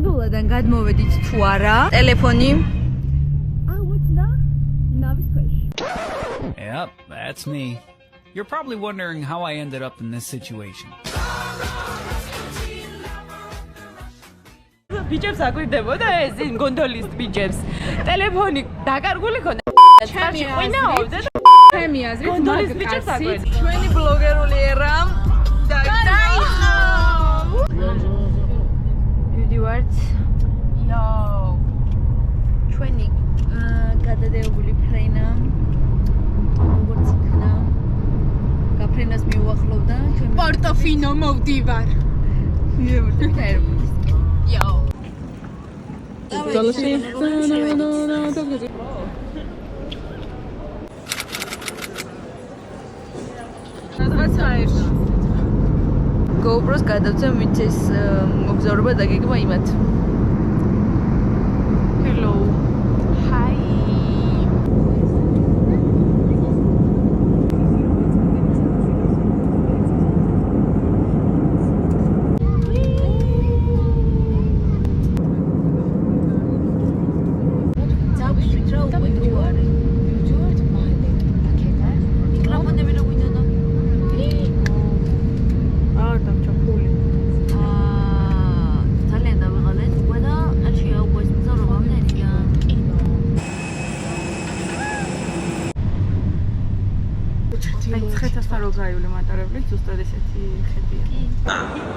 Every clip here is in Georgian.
გონდოლადან გადმოვედით თუ არა? ტელეფონი. Yep, that's me. You're probably wondering how I ended up in this situation. Biceps აკვირდებოდა ეს იმ გონდოლის biceps. ტელეფონი დაკარგული ქონდა. ჩემი ყვინაობდა და ჩემი აზრით გონდოლის biceps აკვირდა. ჩვენი ბლოგერული ერა დაიწყო. ვიდივართ. ჩვენი გადადებული ფრენა როგორც იქნა გაფრენას მიუახლოვდა ჩვენ პორტოფინო მოვდივარ. GoPro-ს გადავწევ მიწის მოგზაურობა დაგეგმა იმათ. Hello. Hi.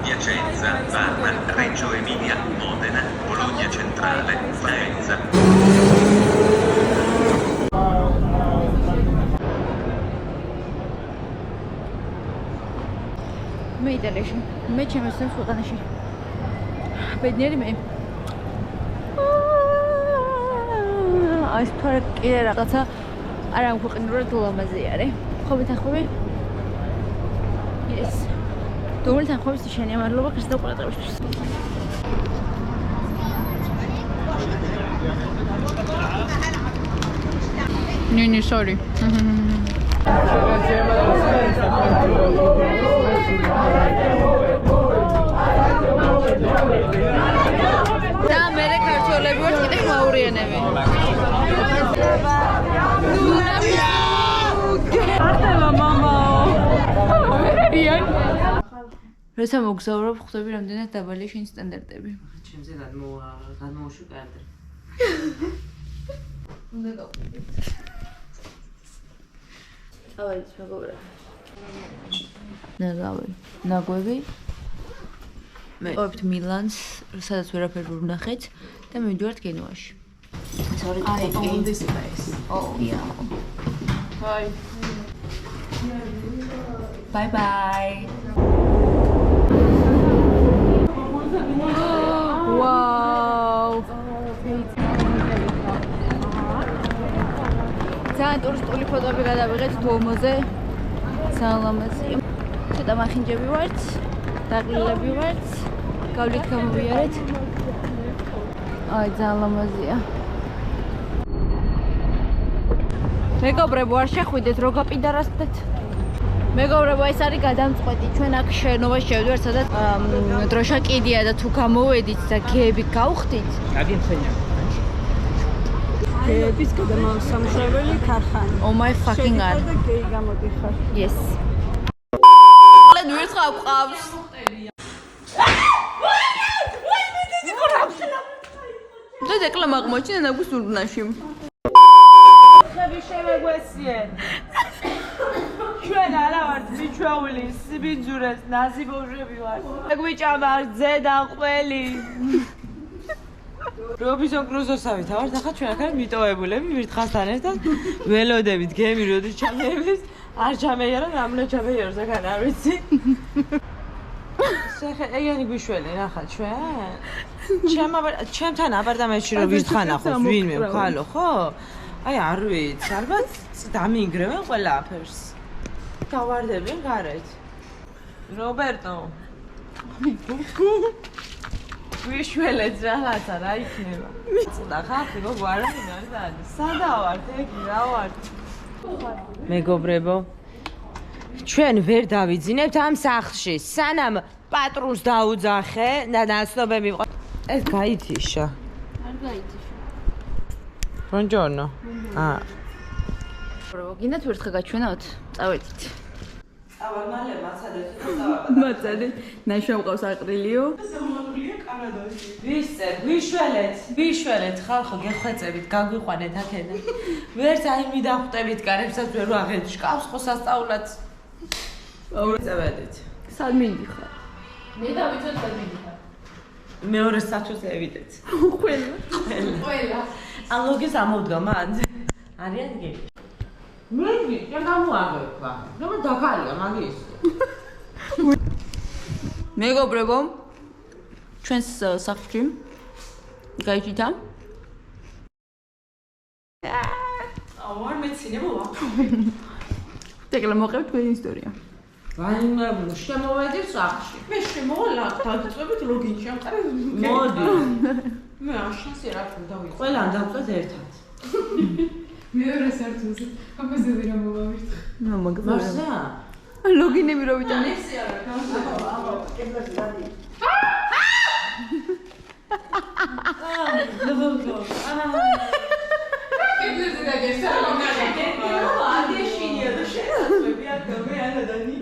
Piacenza, Parma, Reggio Emilia, Modena, Bologna Centrale, Faenza. მე იტალიაში, მე ჩემს ქვეყანაში. ბედნიერი მე. აი სპორტ კიდე რაღაცა არ ამქვეყნიურად ლამაზი არის. ხო მეთანხმები? Yes. Думаю, там ходит шение марлова, кажется, укладываешь. Не, sorry. Да, mere kartolები ვარ კიდე მაურიანები. ახლა мама. ვერერიან? როცა მოგზაურობ, ხვდები რამდენად დაბალია შენი სტანდარტები. ჩემზე გადმოვუშვი კადრი. უნდა გავყიდეთ. ავაიც მეგობრა. ნაგვები. მე ვიყავით მილანს, სადაც ვერაფერ ვერ ვნახეთ და მივიდივართ გენუაში. I own this place. Oh, yeah. Bye. Bye bye. Wow. ძალიან ტურისტული ფოტოები გადავიღეთ დომოზე. ძალიან ლამაზია. ცოტა მახინჯები ვართ, დაღლილები ვართ. გავლით გამოვიარეთ. აი ძალიან ლამაზია. მეგობრებო, არ შეხვიდეთ, რო გაპიდარასდეთ. მეგობრებო, ეს არის გადამწყვეტი. ჩვენ აქ შენობაში შევდივართ, სადაც დროშა კიდია და თუ გამოვედით და გეები გავხდით. აგინცენია. გეების გადამამსამშრებელი ქარხანა. Oh my fucking god. და გეი გამოდიხარ. Yes. ლედ ვერცხა ყავს. და დეკლამ აღმოჩინა ნაგვის ურბნაში. შევეგვესიენ. ჩვენ არა ვართ მიჩვეული, სიბინძურეს, ნაზი ბოჟები ვართ. გვიჭამარ ძე და ყველი. რობინსონ კრუზოსავით ვართ, ახლა ჩვენ აქ მიტოვებულები ვირთხასთან ერთად ველოდებით, გემი როდის ჩამეივლის, არ ჩამეიერა, რამლა ჩამეიეროს აქან არ ვიცი. ეგენი გვიშველი ნახა ჩვენ. ჩემთან აპარტამენტში რო ვირთხანახოს ვინმე ხალო, ხო? აი არ ვიცი, ალბათ დამინგრევენ ყველაფერს. გავარდებენ გარეთ. რობერტო. ვიშველეთ რაღაცა რა იქნება. მიწდა ხალხი გოგო არ არის. სადა ვართ, ეგ რა ვართ? მეგობრებო. ჩვენ ვერ დავიძინებთ ამ სახლში. სანამ პატრონს დაუძახე და ნაცნობები ეს გაითიშა. არ გაიწიშო. Buongiorno. გინდათ ვერთხა გაჩვენოთ? წავედით. აბა მალე მაცადეთ. მაცადე. ნაშვა მყავს აყრილიო. ზამალულია კანადაში. ვიშველეთ ხალხო გეხვეწებით, გაგვიყვანეთ აქედან. ვერც აი მიდახვტებით კარებსაც ვერ ვაღეთ შკაფს ხო სასწაულად. წავედით. სად მინდიხარ? მე დავიცოთ სად მინდიხარ. მეორე საათს ევიდეთ. ყველა. ან ლოგის ამოვდგა მან. არიან გები. მე გამოაგებდა. რომ დაგალია მაგის. მეგობრებო, ჩვენს სახლში გაიჭიდა. არ მეცინე მოვა. ეგრე მოყევთ თქვენი ისტორია. ვაიმე შემოვედი სახლში. მე შემოვალ დავიწყებით ლოგინში ამ ყარე მოდი. მე არ შანსი რა თქმა დავიწყე ყველან დავწვეთ ერთად. მეორე სართულზე ამაზე ვერ ამოვავით ნუ მაგა. მარსა? ლოგინები რო ვიტანე. ესე არა კედლებზე დაგესა ადეშინია და შესაძლები აქ მე ანადანი.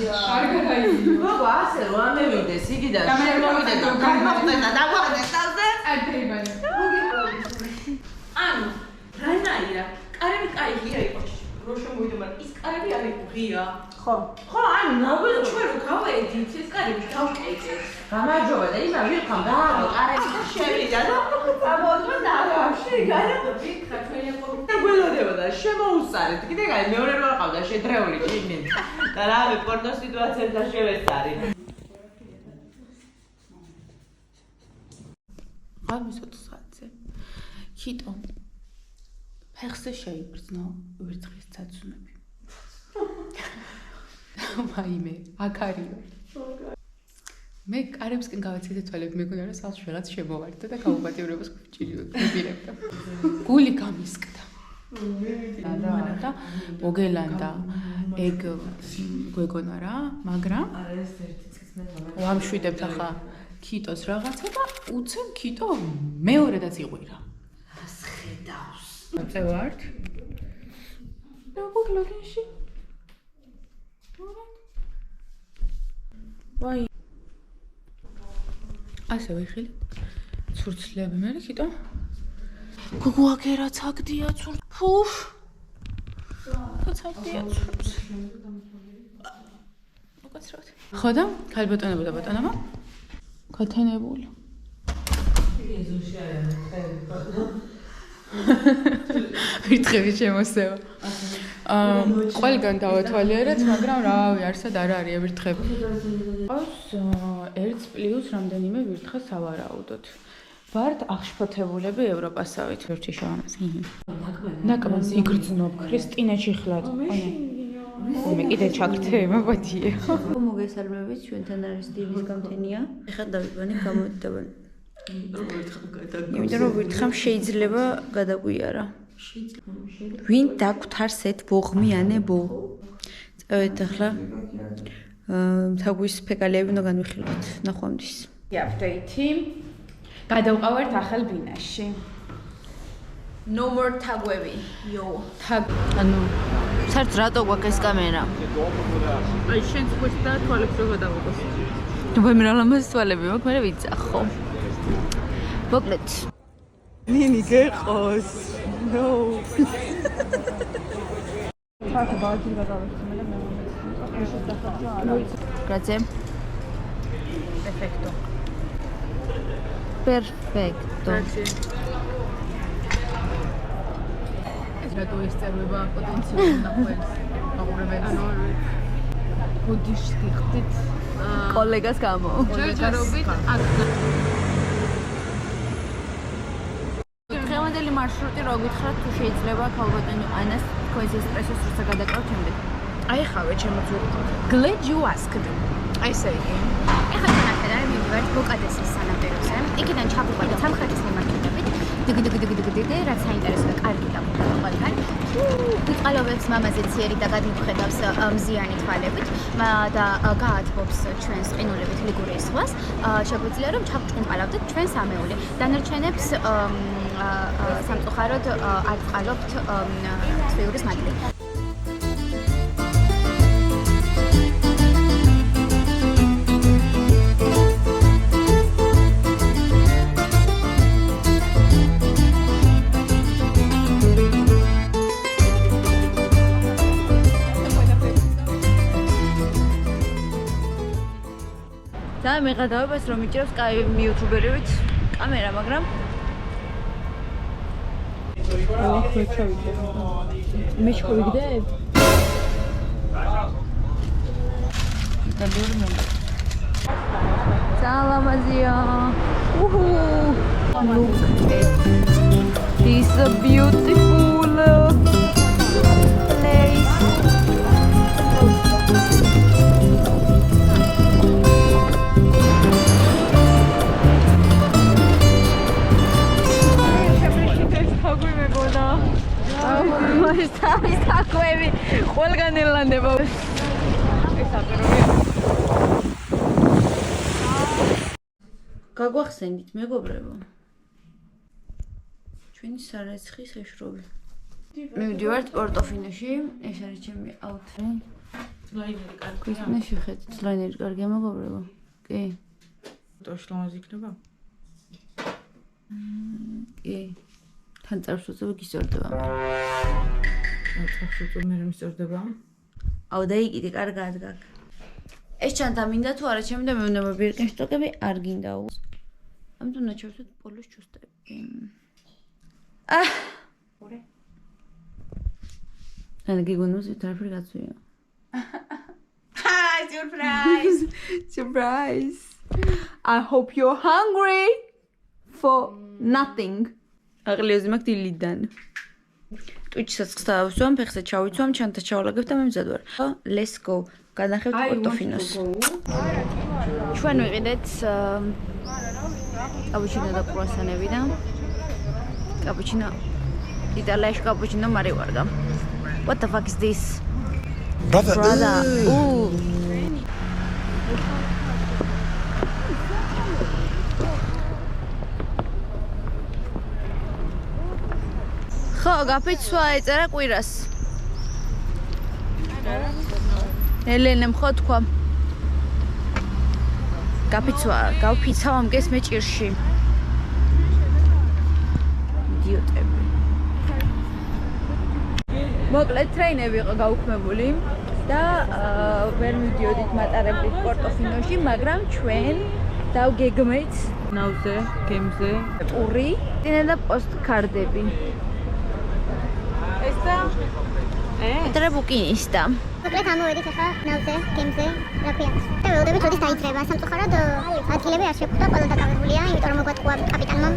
არ გადაიდი ბაბა ასე რომ ამევიდეს იგიდან შემოვიდე და გამოვიდე და დავაღდე თავზე. არტეიბანი ანუ რანაირა კარები კაია იყო რო შემოვიდე მაგრამ ის კარები არ იყო ღია. ხო ანუ ნაგვი ჩვენ რო გავედით ეს კარები დავკეჭეთ. გამარჯობა და იმა ვიხამ გააღო კარები და შევიდა და ამოძვა დავაში განა ვიქრა ჩვენი ყო გველოდება და შემოუსარეთ. კიდე გაი მეორე რო ყავდა შედრეული ჭინი და რავი პორნო სიტუაციას და შევეცარი. ამის 4 საათზე ხიტო ფეხზე შეიგრძნო ვერცხლის ცაცუნები. მაიმე, აქ არისო. მე კარებსკენ გავაცილე თვალები, მეგონა რომ სახლში რაღაც შემოვარდა და გაუპატიურებას გვიჭირებდა. გული გამისკდა. და მოგელანდა ეგ გვეგონა რა, მაგრამ ვამშვიდებთ ახლა ქიტოს რაღაცა და უცებ ქიტო მეორედაც იყვირა. ას ხედავს. წევართ. როგორ ლოგინში? ვაი. ასე ვიხილე. ცურცლები მე ქიტო. გოგო აგერა ცაგდია ცურ. ფუფ. ცაგდია ცურც. მოგაცრავთ. ხო და ქალბატონებო და ბატონებო. გათანებული. ვირთხები შემოსევა. ყველგან დავათვალიერეთ, მაგრამ რავი, არსად არ არის ვირთხები. ყავს 1 პლუს რამდენიმე ვირთხა სავარაუდოდ. ვართ აღშფოთებულები ევროპასავით. ერთი შევამას. ნაკმას იგრძნობ ქრისტინა ჩიხლად. მე კიდე ჩაგრთე, მოგდიე. მოგესალმებით, ჩვენთან არის დილის გამთენია. ეხლა დავიყვანე გამოდიდებან. იმიტომ რომ ვირთხამ შეიძლება გადაგვიარა. ვინ დაგვთარს ეთ ბოღმიანებო? წავედით ახლა თაგვის ფეკალიები უნდა განვიხილოთ. ნახვამდის. აპდეითი. გადავყავართ ახალ ბინაში. No more თაგვები. Yo. ანუ საერთოდ რატო გვაქვს ეს კამერა? აი შენ თქვით და თვალებს რო გადავყოს მე რა ლამაზ თვალები მაქვს, მე ვიცახო. მოკლედ. ნინი გეყოს. No. ხართ ბაჯი გადავეხმე და მე Grazie. ეფექტო. Perfetto. ეს რატო ესწრება პოტენციალურ ნახველს? აღურებებს. ანუ გუდიშს გიხდით კოლეგას გამო. ჯერჯერობით აქ დღევანდელი მარშრუტი რო გითხრათ თუ შეიძლება ქალბატონი ანას თქვენს ესპრესოს როცა გადაკრავთ შემდეგ. აიხავე ჩემო ძურთო. Glad you asked. აი ესე იგი. ეხლა განახედა რომ მივიდივართ ბოკადესის სანაპიროზე. იქიდან ჩაბუყალეთ სამხრეთის მიმართულებით. დგ რაც საინტერესოა კარგი და ყველგან. თუ წყალობებს მამაზე ციერი და გადმოხედავს მზიანი თვალებით და გაათბობს ჩვენს ყინულებით ლიგურიის ზღვას. შეგვიძლია რომ ჩავჭკუმპალავდეთ ჩვენ სამეული. დანარჩენებს სამწუხაროდ არ წყალობთ ცვიურის მატლი. და მე გადავებას რომ მიჭირებს კაი მიუთუბერებით კამერა, მაგრამ მე შევიდე. სალამაზია. Look this is a beautiful place. ის თაქვები ყველგან ელანდება. ეს აპირებია. გაგვახსენით მეგობრებო. ჩვენი სარეცხის ეშროვი. მივდივართ პორტოფინოში, ეს არის ჩემი აუთრი. ლაინერი კარგია. ქრისტნეში ხედით, ლაინერი კარგია მეგობრებო. კი. ტოშლომაზ იქნება? კი. თან წარსულზე გისწორდება. წარსულზე მე მისწორდება? აუ დაიკიდე კარგად გაკ. ეს ჩანთა მინდა თუ არა, ჩემი და მე უნდა ბირკენშტოკები არ გინდაო. ამიტომ უნდა ჩავსვით პოლოს ჩუსტები. ორე. ანა გიგონოს ვიტარფრი გაწვია. Surprise! Surprise! I hope you're hungry for nothing. აღლიოზი მაგ დილიდან. ტვიჩსაც ხსავსვამ, ფეხზე ჩავიცვამ, ჩანთა ჩავალაგებ და მე მზად ვარ. Let's go. განახევთ პორტოფინოს. ჩვენ ვიყიდეთ კაპუჩინო და კრუასანები და კაპუჩინო იტალიაში კაპუჩინო მარივარდა. What the fuck is this? Brother. Ooh. ხო, გაფიცვა ეწერა კვირას. ელენემ ხო თქვა. გაფიცვა, გავფიცავ ამ გეს მე ჭირში. იდიოტები. მოკლედ ტრეინები იყო გაუქმებული და ვერ მივდიოდით მატარებლით პორტოფინოში, მაგრამ ჩვენ დავგეგმეთ ნავზე, გემზე, ტური, ტინა და პოსტკარდები. ეს და ეტრე ბუკინისტა. მოკლედ ამოვედით ახლა ნავზე, გემზე, რა ქვია. და ველოდებით როდის დაიძრება. სამწუხაროდ ადგილები არ შეგვხვდა, ყველა დაკავებულია, იმიტომ რომ მოგვატყუა კაპიტანმა.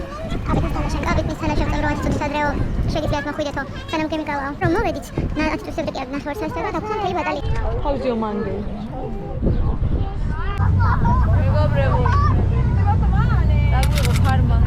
კაპიტნის თანაშემწე რომ წუთის ადრეო შეგიძლიათ მოხვიდეთო, სანამ გემი გავა. რომ მოვედით, ათწუთამდე კი არ ნახევარსაათს და დაგვხსნა მთელი ბატალიონი. How's your Monday? მეგობრებო. დაგვიღო ფარმა.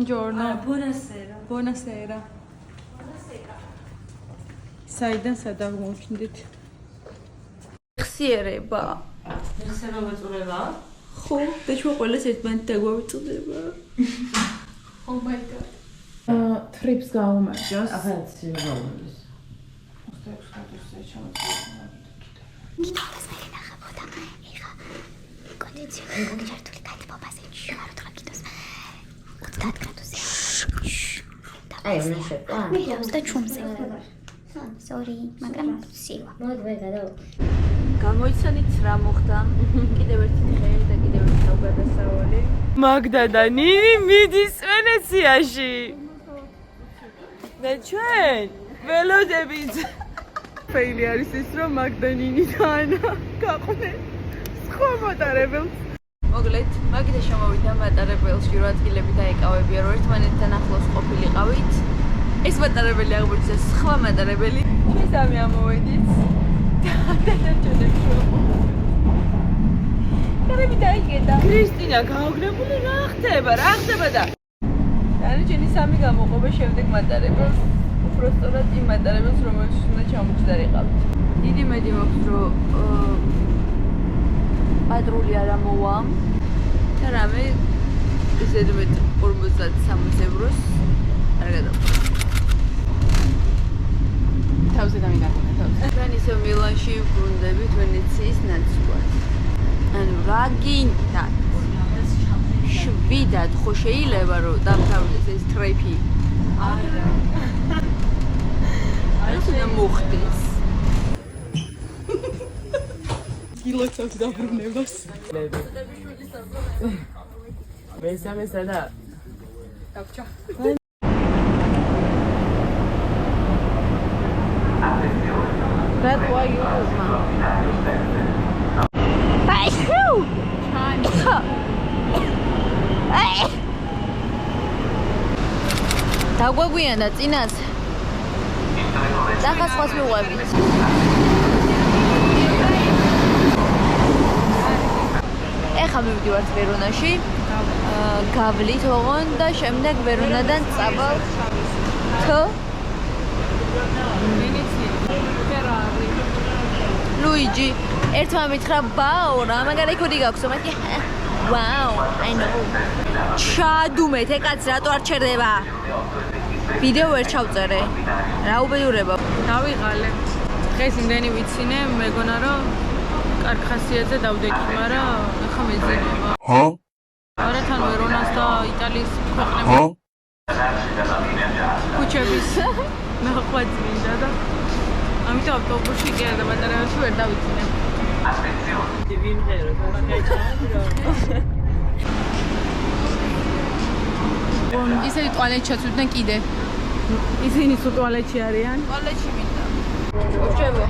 Buongiorno. Buonasera. საიდან სად აღმოჩნდით? ხსიერება. ხსიერება მოწურება? ხო, და ჩვენ ყველას ერთმანეთს დაგვავიწყდება. Oh my god. Trips გაუმარჯოს. ახლა ცივი გაუმარჯოს. 26 გრადუსზე ჩამოწევდა. კიდევაც მე ნახებოდა. ეხა კონდიციონერი გიჩართული კეთბობაზე შევარდღა კიდოს. 30 გრადუსზე. აი, მე შეყვა. მე 28-ზე. Sorry, მაგრამ სივა. გამოიცანით რა მოხდა? კიდევ ერთი ხელი და კიდევ ერთი საუბარდასავალი. მაგდა და ნინი მიდის ვენეციაში. და ჩვენ ველოდებით. ფეილი არის ის, რომ მაგდა ნინი და ანა გაყვნენ სხვა მატარებელს. მოკლედ, მაგდა შემოვიდა მატარებელში, რომ ადგილები დაეკავებია, რომ ერთმანეთთან ახლოს ყოფილიყავით. ეს მატარებელი აღმოჩნდა სხვა მატარებელი. ჩვენ სამი ამოვედით. კარები დაიგედა. კრისტინა გაოგნებული რა ხდება და დანარჩენი სამი გამოყოფა შემდეგ მატარებელს. უბრალოდ იმ მატარებელს, რომელშიც უნდა ჩამოჭდარიყავით. დიდი მედი მაქვს, რომ პატრული არ ამოვა და რამე ზედმეტ 50-60 ევროს არ გადავხდა. თავზე დამიგაგონა თავზე. ჩვენ ისე მილანში ვბრუნდებით ვენეციის ნაცვლად. ანუ რა გინდათ? შვიდად ხო შეიძლება რომ დამთავრდეს ეს ტრეფი? არა. ეს უნდა მოხდეს. გილოცავს დაბრუნებას. მესამე სადა? დავჭა. That why you დაგვაგვიანდა წინას. დახას ხოს მივყვებით. ეხა მივდივართ ვერონაში. გავლით ოღონდ და შემდეგ ვერონადან წავალ ლუიჯი ერთმა მითხრა ბაო რა მაგარი კოდი გაქვს მეთქი ვაუ I know ჩადუმეთ ეკაც რატო არ ჩერდება ვიდეო ვერ ჩავწერე რა უბედურება დავიღალე დღეს იმდენი ვიცინე მეგონა რომ კარგ ხასიათზე დავდექი მაგრამ ახლა მეძინება არა თან ვერონას და იტალიის ქვეყნები კუჩების ნახვა წმინდა და ამიტომ ავტობუსში კი არა მატარებელში ვერ დავიცინე. ვიმღერო, ისეთი ტუალეტში ჩაწვდნენ კიდე. ისინი სულ ტუალეტში არიან. ტუალეტში მინდა. ურჩევო.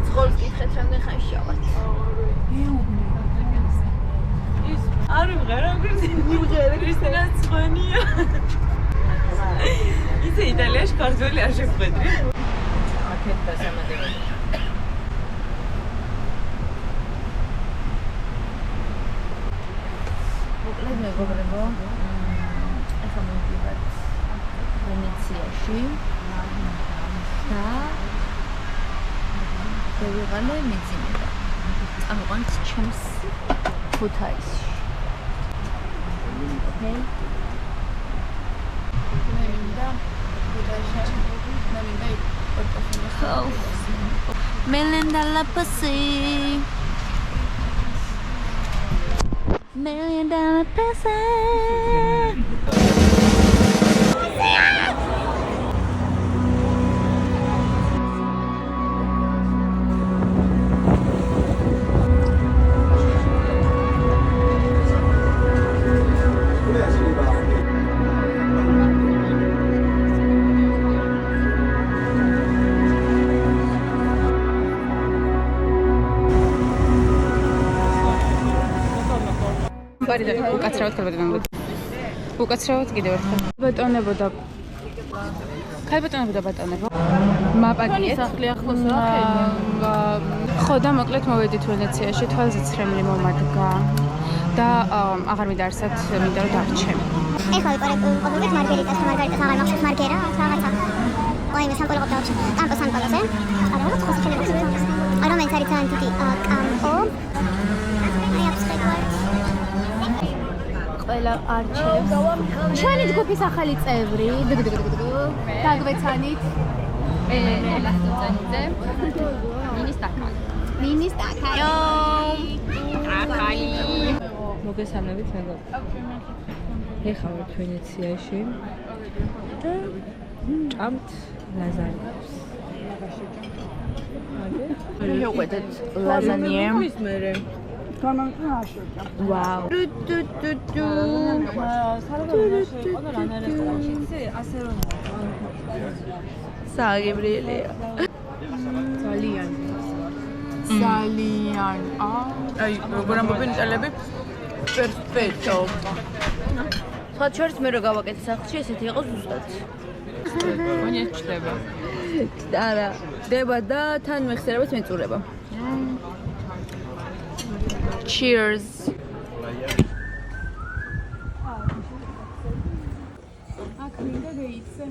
ცხოლს კითხეთ რამდენ ხანში ავართ. ის არ ვიმღერო, ვიმღერო, კრისტინა ცხონია. ისე იტალიაში ქართველი არ შეხვედრი. აქეთ დასამატებელი. მოკლედ მეგობრებო, ახლა მოვიდეთ ვენეციაში და შევიღალე მეძინება. წამოყვანთ ჩემს ქუთაისში. ოკეი. მე მინდა ქუთაისში მე მინდა Melinda la pussy Melinda la pussy უკაცრავად ქალბატონებოდა. უკაცრავად კიდევ ერთხელ. ბატონებოდა. ქალბატონებოდა ბატონებო. მაპაკიეთ. სახლი ახლოს რა ხედავ? ხო და მოკლედ მოვედით ვენეციაში, თვალზე ცრემლი მომადგა. და აღარ მინდა არსად მინდა რომ დარჩე. ეხლა ვიყურებ მარგერიტას აღარ მახსოვს მარგერა რაღაცა. ой, მე სამკოლო გავჩი. კამპო სამკოლოზე. არა, რა თქოს შეიძლება. რომელიც არის ძალიან დიდი კამპო. აი აბსოლუტურად. ყველა არჩევს. ჩვენი ჯგუფის ახალი წევრი. დაგვეცანით. ლასტოცანიძე. ნინის დაკალი. მოგესალმებით მეგობრებო. ეხლა ვარ ვენეციაში და ჭამთ ლაზანიას. შევყვეთეთ ლაზანიე. ვაუ. საგებრიელია. ძალიან. აი, როგორ ამბობენ იტალები? პერფექტო. სხვა შორის მე რო გავაკეთე სახლში, ესეთი იყო ზუსტად. მანია ჩდება. არა, დება და თან მეხსიერებას მეწურება. Cheers. აქ მინდა ვეიცე.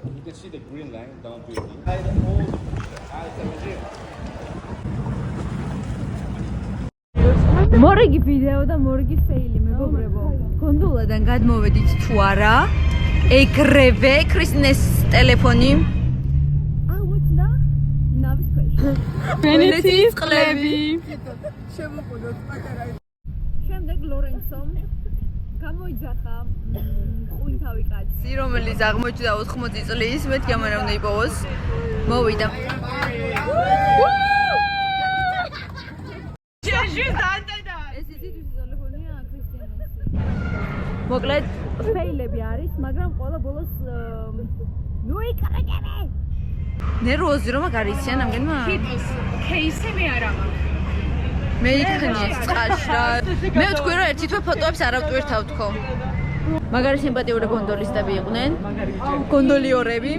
You can see the green line down to it. მორიგი ვიდეო და მორიგი ფეილი მეგობრებო. გონდოლადან გადმოვედით თუ არა? ეგრევე ქრისტინეს ტელეფონი. აუჩნდა ნავის ქვეშ. ვენეციის ყლები. შემოყუდოთ პატარა. შემდეგ ლორენცომ გამოიძახა ყუინთავი კაცი, რომელიც აღმოჩნდა 80 წლის, მეთქი ამან უნდა იპოვოს. მოვიდა. მოკლედ ფეილები არის, მაგრამ ყველა ბოლოს ნუ იკრაკები. ნერვოზი რომ აგარიციან ამგენმა? кейსი მე არა მაქვს. მე იქნიე წყალში რა. მე ვთქვი რომ ერთი თვე ფოტოებს არ ავტვირთავ თქო. მაგარი სიმპათიური გონდოლისტები იყვნენ. გონდოლიორები.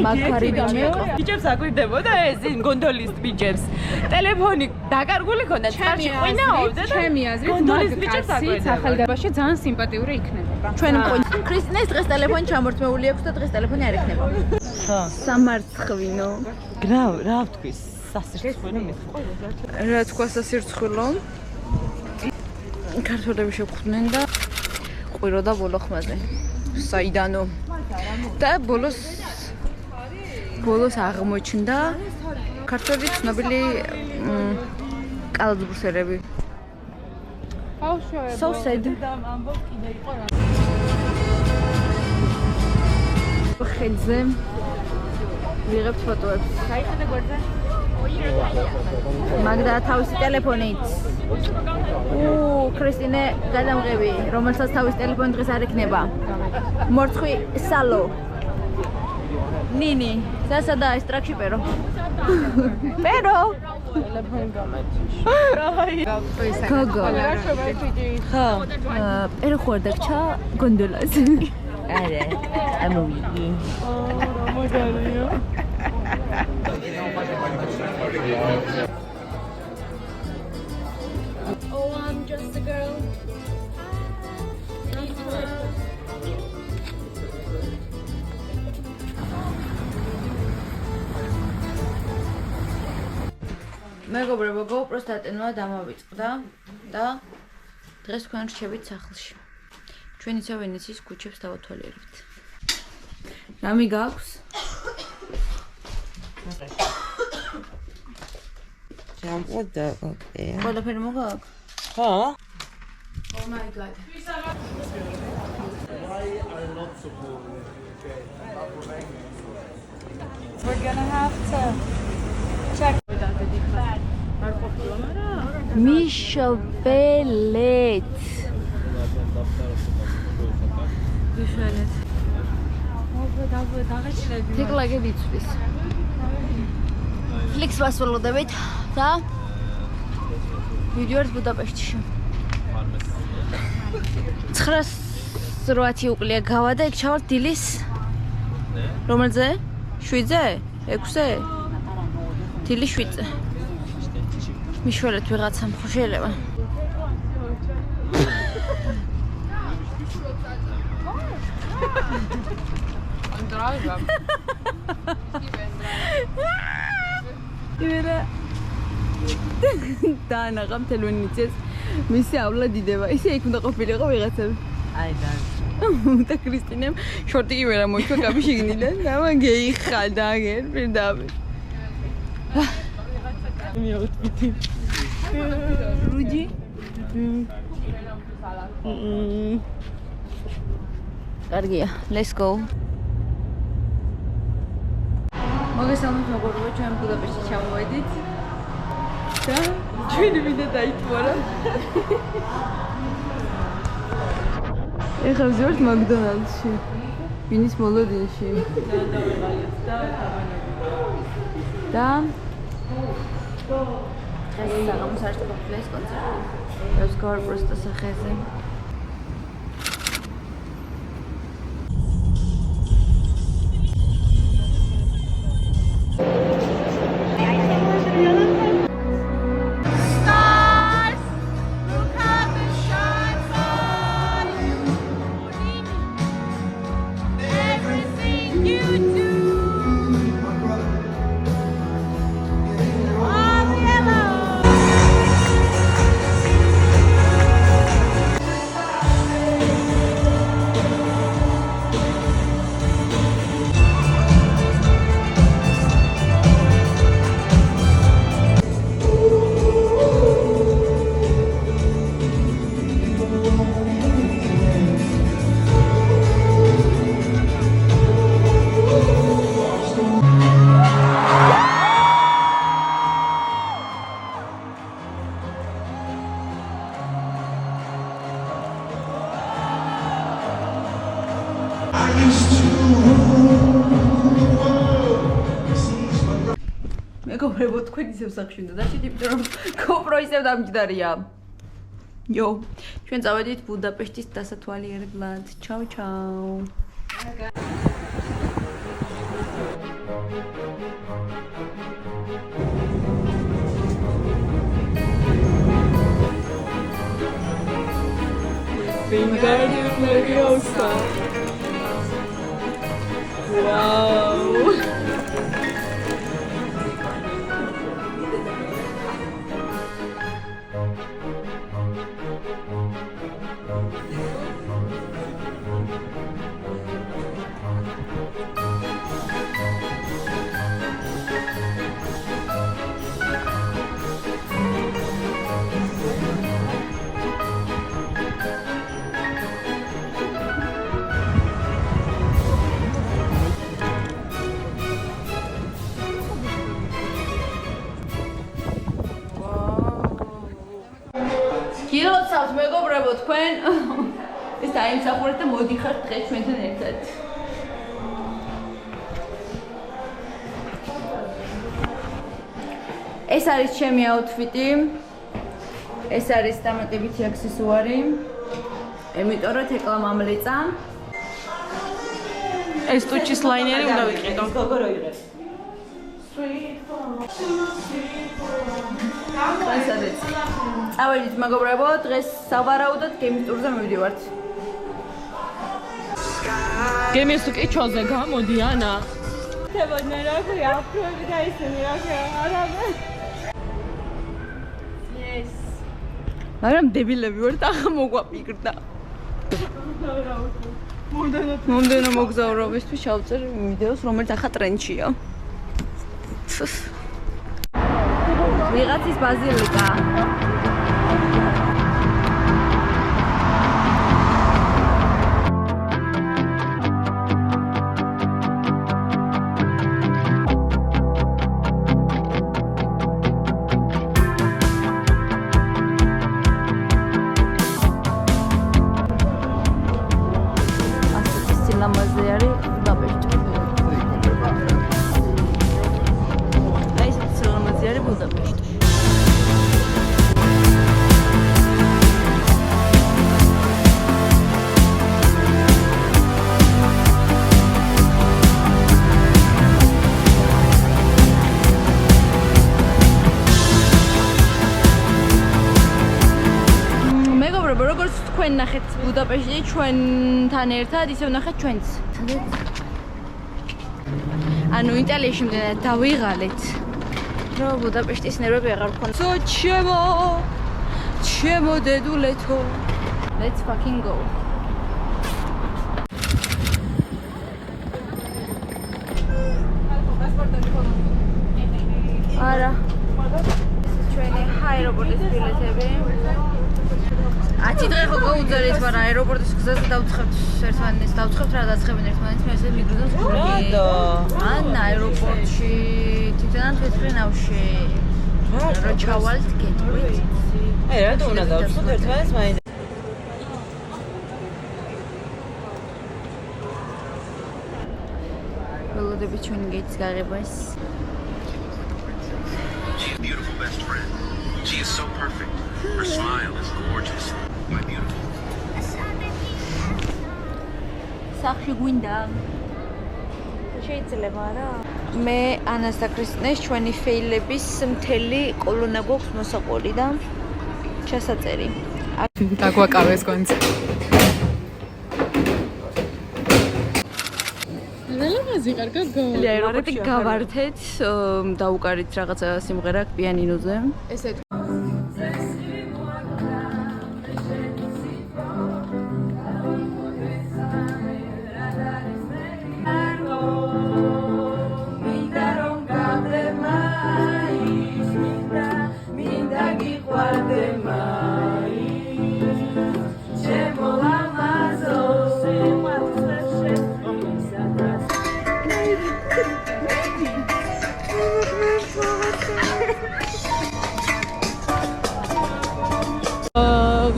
მაგარი ბიჭი იყო. ბიჭებს აკვირდებოდა ეს გონდოლის ბიჭებს. ტელეფონი დაკარგული ქონდა, წყალში ყვინაობდა და ჩემი აზრით გონდოლის ბიჭებს აკვირდებოდა. ახალგაზრდობაში ძალიან სიმპათიური იქნებოდა. ჩვენ მყავს. ქრისტინეს დღეს ტელეფონი ჩამორთმეული აქვს და დღეს ტელეფონი არ იქნება. ხო. სამარცხვინო. რა ვთქვი, სასირცხვილო მithყვა. რა თქვა სასირცხვილო? ქართველები შეგხვდნენ და ყვიროდა ბოლოხმაზე. საიდანო. და ბოლოს აღმოჩნდა ქართველი ცნობილი კალათბურთელები. So sad. ხელზე ვიღებთ ფოტოებს. გაიხედა გვერდზე? მაგდა თავისი ტელეფონით. ქრისტინე გადამღები, რომელსაც თავისი ტელეფონი დღეს არ იქნება. მორცხვი სალო. ნინი, სასადა ის ტრაქში პერო. პერო. ტელეფონი გამეთიშ. გოგო. ხო. პერო ხوار დაგჭა გონდოლაზე. არა, ამოვიდი. მოგარია. Oh, I'm just a girl. მეგობრებო, GoPro-ს დატენვა დამავიწყდა და დღეს თქვენ რჩებით სახლში. ჩვენ იცავ ვენეციის ქუჩებს დავათვალიერებთ. რამე გაქვს? ჯამპო და ოკეი. ყველაფერი მოგაქვს? ხო? Oh my god. We're gonna have to check. მიშველეთ. მიშველეთ. თეკლაგე ვიცვის. ფლიქს ვასრულობთ და ვიდეოებს ბუდაპეშტში. 980 უკლია გავა და იქ ჩავარ დილის რომელზე? 7-ზე? 6-ზე? დილის 7-ზე. მიშველეთ ვიღაცამ ხო შეიძლება? იბერა და ნაღამ თელვენიცეს მისი ავლა დიდება. ისე იქ უნდა ყოფილიყო ვიღაცები. აი და და კრისტინემ შორტი კი ვერა მოიჩვა კაბი შიგნიდან და მან გეიხადა აგერ პირდაპირ. მიოთვითი. რუჯი. კარგია, let's go. მოგესალმებით მეგობრებო, ჩვენ ბუდაპეშტში ჩამოვედით. და ჩვენი მინდა დაითვალა. ეხლა ვზივართ მაკდონალდსში. ვინის მოლოდინში. და ეს საღამოს არ შეგვიძლია კონცერტი. ეს გორ პროსტა სახეზე. მეგობრებო, თქვენ ისევ სახში უნდა დაშით, იმიტომ რომ GoPro ისევ დამჯდარია. იო, ჩვენ წავედით ბუდაპეშტის დასათვალიერებლად. ჩაუ ჩაუ. Wingardium Leviosa. Wow. გილოცავთ მეგობრებო თქვენ ეს დაიმსახურეთ და მოდიხართ დღეს ჩვენთან ერთად. ეს არის ჩემი აუთფიტი. ეს არის დამატებითი აქსესუარი. იმიტომ რომ ეკლა მამლეწა. ეს ტუჩის ლაინერი უნდა ვიყიდო. გოგო რო იღებს. წავედით მეგობრებო, დღეს სავარაუდოდ გემის ტურზე მივდივართ. გემის კიჩოზე გამოდი ანა. თებოდნე რა ქვია, აფროები და ისინი რა ქვია, არამე. Yes. მაგრამ დებილები ვართ, ახლა მოგვაპირდა. მომდენო მოგზაურობისთვის ჩავწერ ვიდეოს, რომელიც ახლა ტრენდშია. ვიღაცის ბაზილიკა. მეგობრებო, როგორც თქვენ ნახეთ ბუდაპეშტში ჩვენთან ერთად, ისე ვნახეთ ჩვენც. ანუ იტალიაში მდენად დავიღალეთ. რომ ბუდაპეშტის ნერვები აღარ ვქონდა. ჩემო დედულეთო. Let's fucking go. არა. ჩვენი აეროპორტის ბილეთები. 10 დღე ხო გაუძალეთ, მაგრამ აეროპორტის გზაზე დავცხებთ ერთმანეთს, დავცხებთ რა დაცხებენ ერთმანეთს, მე ესე მიგვიძოს გული. ან აეროპორტში თვითონაც ვეთქრინავში. რა ჩავალთ გეტყვით? აი რა უნდა დავცხოთ ერთმანეთს მაინც. ველოდებით ჩვენი გეйтს გაღებას. She's beautiful best friend. She is so perfect. Her smile is gorgeous. My beautiful. სახში გვინდა. შეიძლება რა? მე ანას და კრისტინეს ჩვენი ფეილების მთელი კოლონა გვაქვს მოსაყოლი და ჩასაწერი. დაგვაკავეს კონცი. რელამაზი კარგად გავა. აეროპორტი გავართეთ, დაუკარით რაღაცა სიმღერა პიანინოზე. ესე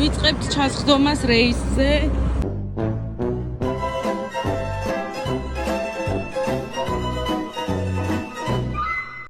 ვიწყებთ ჩასხდომას რეისზე.